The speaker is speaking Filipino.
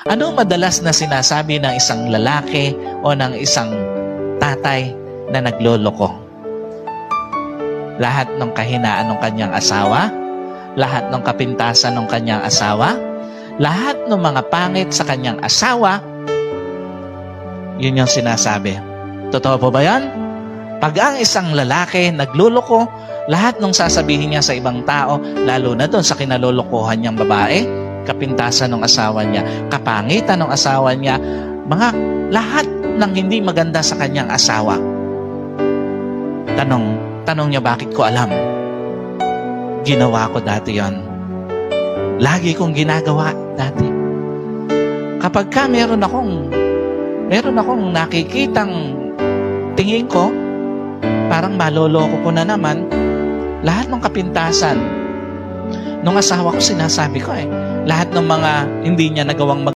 Ano madalas na sinasabi ng isang lalaki o ng isang tatay na nagloloko? Lahat ng kahinaan ng kanyang asawa, lahat ng kapintasan ng kanyang asawa, lahat ng mga pangit sa kanyang asawa, yun yung sinasabi. Totoo po ba yan? Pag ang isang lalaki nagluloko, lahat ng sasabihin niya sa ibang tao, lalo na doon sa kinalolokohan niyang babae, kapintasan ng asawa niya, kapangitan ng asawa niya, lahat ng hindi maganda sa kanyang asawa. Tanong niya, bakit ko alam? Ginawa ko dati yon. Lagi kong ginagawa dati. Kapag ka meron akong nakikitang tingin ko, parang maloloko ko na naman, lahat ng kapintasan nung asawa ko sinasabi ko lahat ng mga hindi niya nagawang